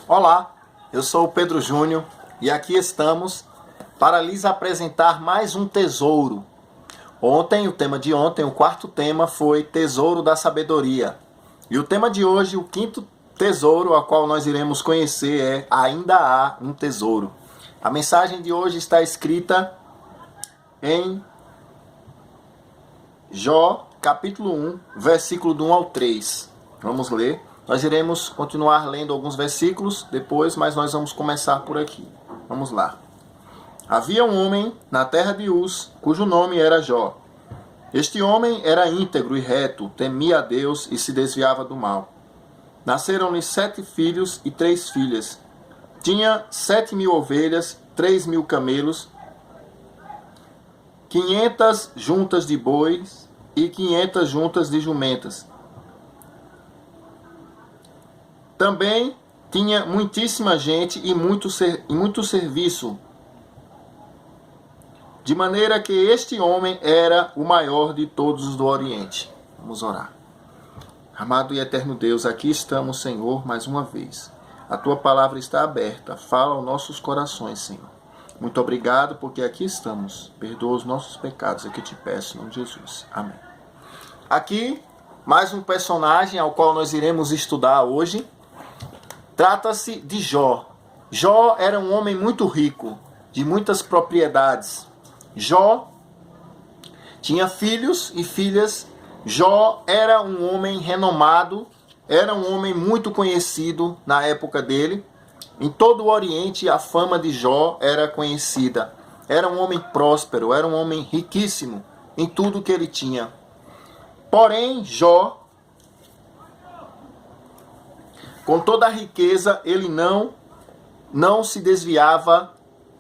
Olá, eu sou o Pedro Júnior e aqui estamos para lhes apresentar mais um tesouro. O tema de ontem, o quarto tema foi Tesouro da Sabedoria. E o tema de hoje, o quinto tesouro, a qual nós iremos conhecer é Ainda há um tesouro. A mensagem de hoje está escrita em Jó, capítulo 1, versículo do 1 ao 3. Vamos ler. Nós iremos continuar lendo alguns versículos depois, mas nós vamos começar por aqui. Vamos lá. Havia um homem na terra de Uz, cujo nome era Jó. Este homem era íntegro e reto, temia a Deus e se desviava do mal. Nasceram-lhe 7 filhos e 3 filhas. Tinha 7.000 ovelhas, 3.000 camelos, 500 juntas de bois e 500 juntas de jumentas. Também tinha muitíssima gente e muito serviço, de maneira que este homem era o maior de todos os do Oriente. Vamos orar. Amado e eterno Deus, aqui estamos, Senhor, mais uma vez. A Tua palavra está aberta, fala aos nossos corações, Senhor. Muito obrigado porque aqui estamos. Perdoa os nossos pecados, é que te peço, em nome de Jesus. Amém. Aqui, mais um personagem ao qual nós iremos estudar hoje. Trata-se de Jó. Jó era um homem muito rico, de muitas propriedades. Jó tinha filhos e filhas. Jó era um homem renomado, era um homem muito conhecido na época dele. Em todo o Oriente a fama de Jó era conhecida. Era um homem próspero, era um homem riquíssimo em tudo que ele tinha. Porém, Jó, com toda a riqueza, ele não se desviava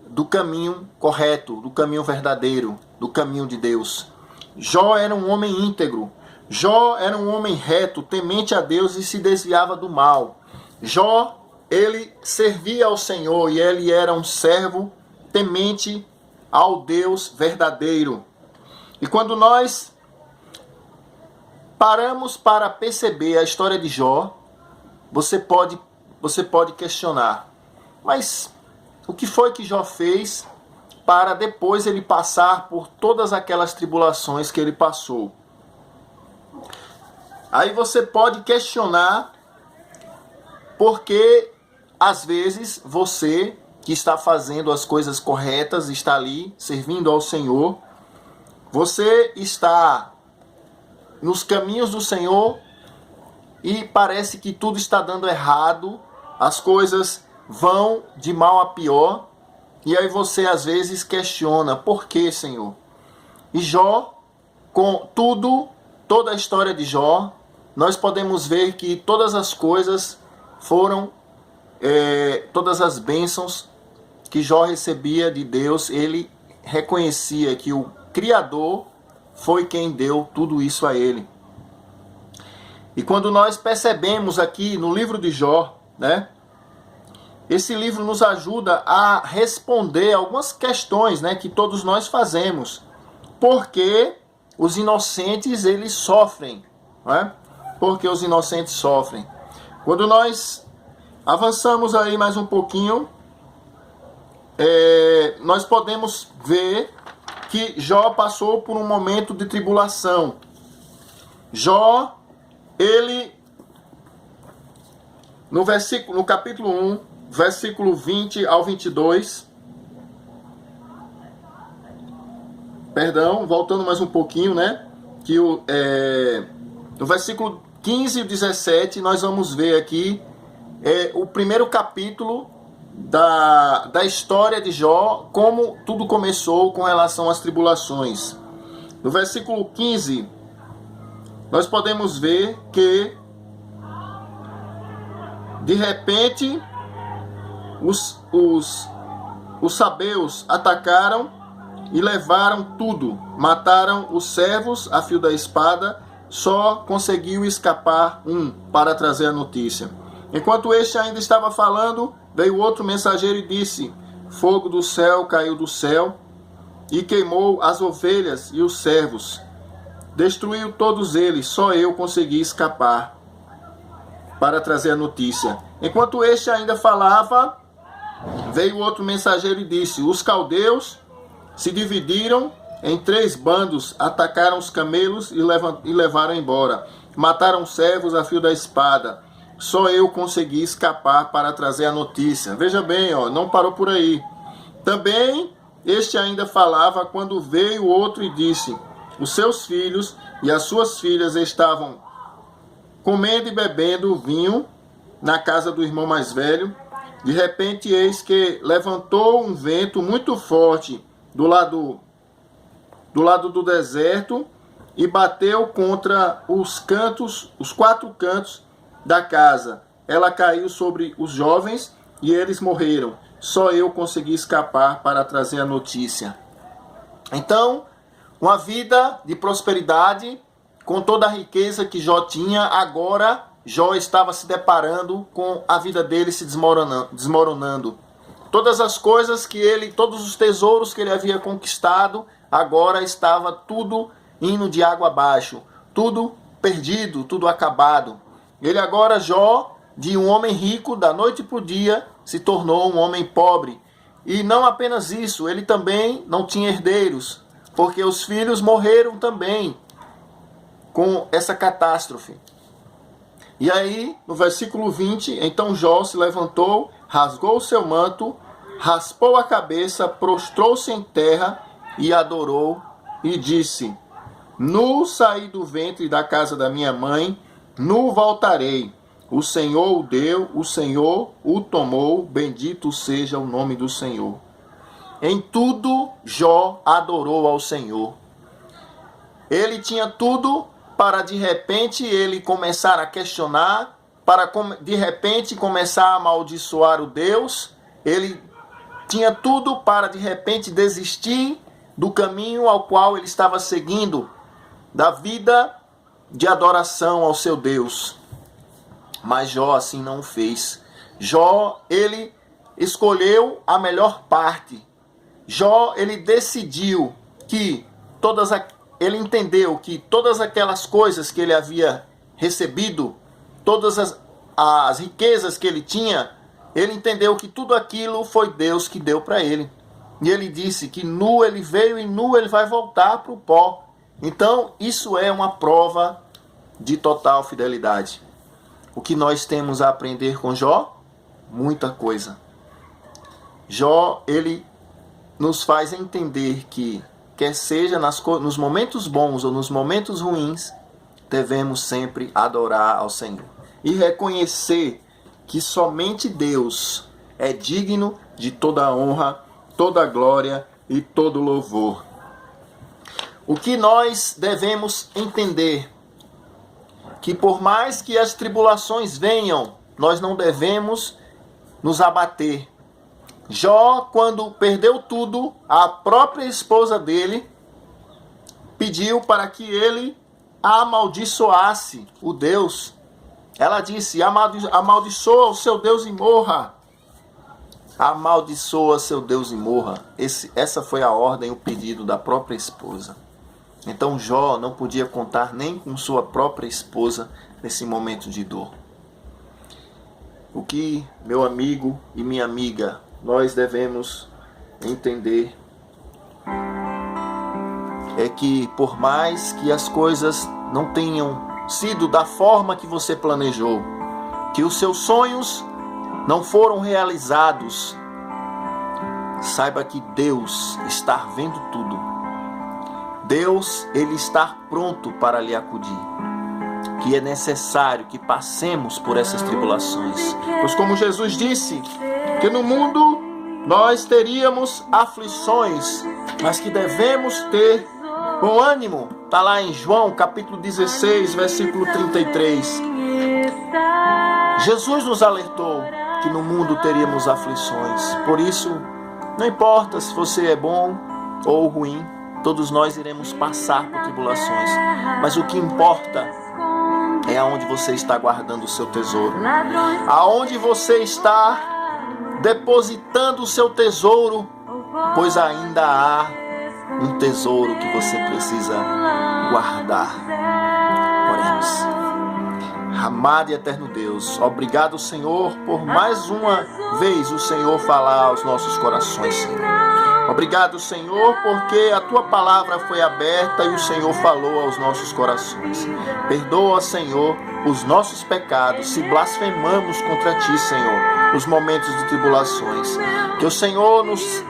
do caminho correto, do caminho verdadeiro, do caminho de Deus. Jó era um homem íntegro. Jó era um homem reto, temente a Deus e se desviava do mal. Jó, ele servia ao Senhor e ele era um servo temente ao Deus verdadeiro. E quando nós paramos para perceber a história de Jó, você pode questionar, mas o que foi que Jó fez para depois ele passar por todas aquelas tribulações que ele passou? Aí você pode questionar porque às vezes você que está fazendo as coisas corretas, está ali servindo ao Senhor, você está nos caminhos do Senhor e parece que tudo está dando errado, as coisas vão de mal a pior, e aí você às vezes questiona, por que, Senhor? E Jó, com toda a história de Jó, nós podemos ver que todas as coisas foram, todas as bênçãos que Jó recebia de Deus, ele reconhecia que o Criador foi quem deu tudo isso a ele. E quando nós percebemos aqui no livro de Jó, né, esse livro nos ajuda a responder algumas questões, né, que todos nós fazemos. Por que os inocentes eles sofrem? Né? Por que os inocentes sofrem? Quando nós avançamos aí mais um pouquinho, nós podemos ver que Jó passou por um momento de tribulação. Jó, ele, no capítulo 1, versículo 20 ao 22, voltando mais um pouquinho, né, que no versículo 15 e 17, nós vamos ver aqui o primeiro capítulo da história de Jó, como tudo começou com relação às tribulações. No versículo 15, nós podemos ver que de repente os sabeus atacaram e levaram tudo, mataram os servos a fio da espada, só conseguiu escapar um para trazer a notícia. Enquanto este ainda estava falando, veio outro mensageiro e disse: fogo do céu caiu do céu e queimou as ovelhas e os servos. Destruiu todos eles, só eu consegui escapar. para trazer a notícia. Enquanto este ainda falava, veio outro mensageiro e disse: os caldeus se dividiram em 3 bandos, atacaram os camelos e levaram embora. Mataram servos a fio da espada. Só eu consegui escapar para trazer a notícia. Veja bem, não parou por aí. Também este ainda falava quando veio outro e disse: os seus filhos e as suas filhas estavam comendo e bebendo vinho na casa do irmão mais velho. De repente, eis que levantou um vento muito forte do lado do deserto e bateu contra os 4 cantos da casa. Ela caiu sobre os jovens e eles morreram. Só eu consegui escapar para trazer a notícia. Então, uma vida de prosperidade, com toda a riqueza que Jó tinha, agora Jó estava se deparando com a vida dele se desmoronando. Todas as coisas todos os tesouros que ele havia conquistado, agora estava tudo indo de água abaixo, tudo perdido, tudo acabado. Ele agora, Jó, de um homem rico, da noite para o dia, se tornou um homem pobre. E não apenas isso, ele também não tinha herdeiros, porque os filhos morreram também com essa catástrofe. E aí, no versículo 20, então Jó se levantou, rasgou o seu manto, raspou a cabeça, prostrou-se em terra e adorou e disse: nu saí do ventre da casa da minha mãe, nu voltarei. O Senhor o deu, o Senhor o tomou, bendito seja o nome do Senhor. Em tudo, Jó adorou ao Senhor. Ele tinha tudo para de repente ele começar a questionar, para de repente começar a amaldiçoar o Deus. Ele tinha tudo para de repente desistir do caminho ao qual ele estava seguindo, da vida de adoração ao seu Deus. Mas Jó assim não fez. Jó, ele escolheu a melhor parte. Jó, ele decidiu que ele entendeu que todas aquelas coisas que ele havia recebido, todas as riquezas que ele tinha, ele entendeu que tudo aquilo foi Deus que deu para ele. E ele disse que nu ele veio e nu ele vai voltar para o pó. Então, isso é uma prova de total fidelidade. O que nós temos a aprender com Jó? Muita coisa. Jó, ele nos faz entender que, quer seja nos momentos bons ou nos momentos ruins, devemos sempre adorar ao Senhor. E reconhecer que somente Deus é digno de toda a honra, toda a glória e todo o louvor. O que nós devemos entender? Que por mais que as tribulações venham, nós não devemos nos abater. Jó, quando perdeu tudo, a própria esposa dele pediu para que ele amaldiçoasse o Deus. Ela disse: amaldiçoa o seu Deus e morra. Amaldiçoa seu Deus e morra. Essa foi a ordem, o pedido da própria esposa. Então Jó não podia contar nem com sua própria esposa nesse momento de dor. O que, meu amigo e minha amiga, nós devemos entender é que por mais que as coisas não tenham sido da forma que você planejou, que os seus sonhos não foram realizados, saiba que Deus está vendo tudo. Deus, ele está pronto para lhe acudir. Que é necessário que passemos por essas tribulações. Pois como Jesus disse, que no mundo nós teríamos aflições, mas que devemos ter bom ânimo. Está lá em João capítulo 16, versículo 33. Jesus nos alertou que no mundo teríamos aflições. Por isso, não importa se você é bom ou ruim, todos nós iremos passar por tribulações. Mas o que importa é aonde você está guardando o seu tesouro. Aonde você está depositando o seu tesouro, pois ainda há um tesouro que você precisa guardar. Oremos. Amado e eterno Deus, obrigado, Senhor, por mais uma vez o Senhor falar aos nossos corações, Senhor. Obrigado, Senhor, porque a Tua palavra foi aberta e o Senhor falou aos nossos corações. Perdoa, Senhor, os nossos pecados, se blasfemamos contra Ti, Senhor, nos momentos de tribulações. Que o Senhor nos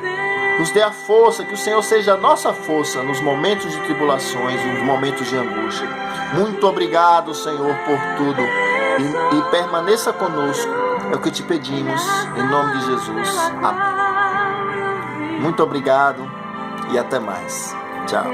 dê a força, que o Senhor seja a nossa força nos momentos de tribulações, nos momentos de angústia. Muito obrigado, Senhor, por tudo. E permaneça conosco. É o que te pedimos, em nome de Jesus. Amém. Muito obrigado e até mais. Tchau.